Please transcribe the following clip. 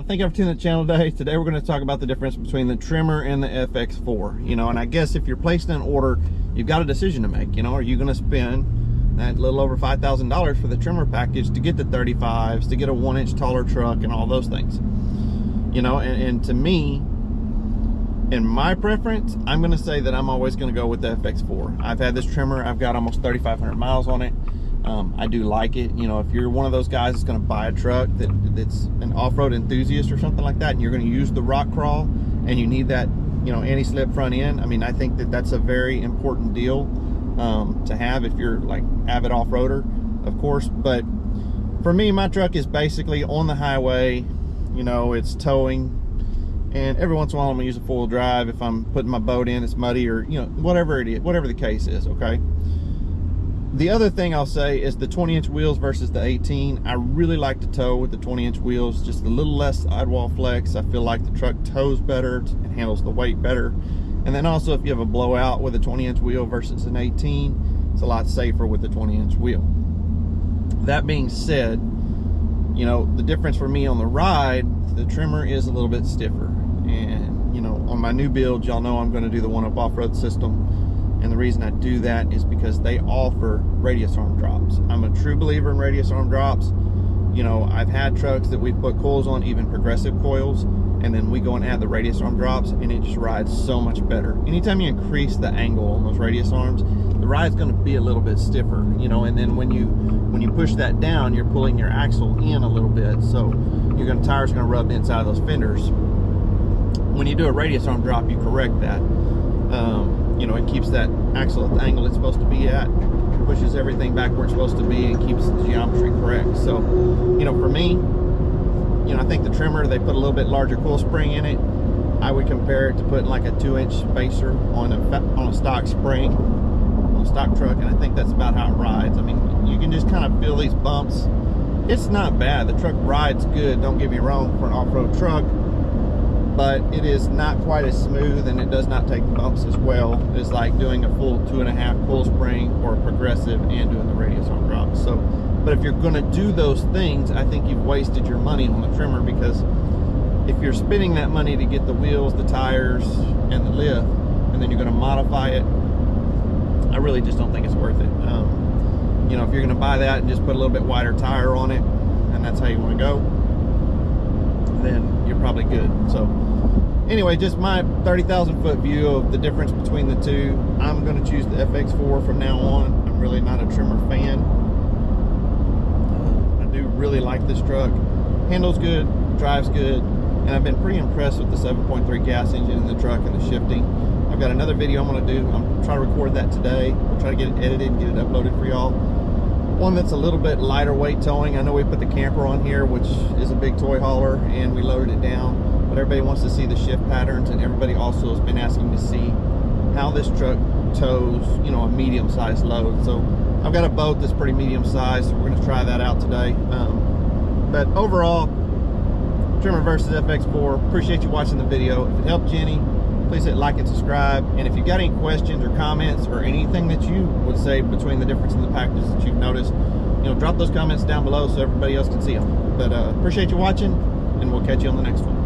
thank you for tuning in the channel today. Today we're going to talk about the difference between the Tremor and the FX4. You know, and I guess if you're placing an order, you've got a decision to make. You know, are you going to spend that little over $5,000 for the Tremor package to get the 35s, to get a 1-inch taller truck and all those things? You know, and to me, in my preference, I'm going to say that I'm always going to go with the FX4. I've had this Tremor. I've got almost 3,500 miles on it. I do like it. You know, if you're one of those guys that's going to buy a truck that's an off-road enthusiast or something like that, and you're going to use the rock crawl and you need that, you know, anti-slip front end, I mean, I think that that's a very important deal to have if you're like avid off-roader, of course. But for me, my truck is basically on the highway. You know, it's towing, and every once in a while I'm gonna use a four-wheel drive if I'm putting my boat in, it's muddy, or, you know, whatever it is, whatever the case is. Okay. The other thing I'll say is the 20-inch wheels versus the 18. I really like to tow with the 20-inch wheels, just a little less sidewall flex. I feel like the truck tows better and handles the weight better. And then also, if you have a blowout with a 20-inch wheel versus an 18, it's a lot safer with the 20-inch wheel. That being said, you know, the difference for me on the ride, the Tremor is a little bit stiffer. And, you know, on my new build, y'all know I'm going to do the one-up off-road system. And the reason I do that is because they offer radius arm drops. I'm a true believer in radius arm drops. You know, I've had trucks that we've put coils on, even progressive coils, and then we go and add the radius arm drops, and it just rides so much better. Anytime you increase the angle on those radius arms, the ride's going to be a little bit stiffer, you know. And then when you push that down, you're pulling your axle in a little bit, so tires are going to rub inside of those fenders. When you do a radius arm drop, you correct that. You know, it keeps that axle at the angle it's supposed to be at, pushes everything back where it's supposed to be, and keeps the geometry correct. So, you know, for me, you know, I think the Tremor, they put a little bit larger coil spring in it. I would compare it to putting like a 2-inch spacer on a stock spring on a stock truck, and I think that's about how it rides. I mean, you can just kind of feel these bumps. It's not bad. The truck rides good, don't get me wrong, for an off-road truck, but it is not quite as smooth, and it does not take the bumps as well as like doing a full 2.5 coil spring or a progressive and doing the radius arm drop. So, but if you're going to do those things, I think you've wasted your money on the Tremor, because if you're spending that money to get the wheels, the tires, and the lift, and then you're going to modify it, I really just don't think it's worth it. You know, if you're going to buy that and just put a little bit wider tire on it, and that's how you want to go, then you're probably good. So anyway, just my 30,000 foot view of the difference between the two. I'm going to choose the FX4 from now on. I'm really not a Tremor fan. I do really like this truck. Handles good, drives good, and I've been pretty impressed with the 7.3 gas engine in the truck and the shifting. I've got another video I'm going to do. I'm trying to record that today. We'll try to get it edited and get it uploaded for y'all. One that's a little bit lighter weight towing. I know we put the camper on here, which is a big toy hauler, and we loaded it down, but everybody wants to see the shift patterns, and everybody also has been asking to see how this truck tows, you know, a medium-sized load. So I've got a boat that's pretty medium-sized, so we're going to try that out today. But overall, Tremor versus FX4. Appreciate you watching the video. If it helped you any, please hit like and subscribe. And if you've got any questions or comments or anything that you would say between the difference in the packages that you've noticed, you know, drop those comments down below so everybody else can see them. But appreciate you watching, and we'll catch you on the next one.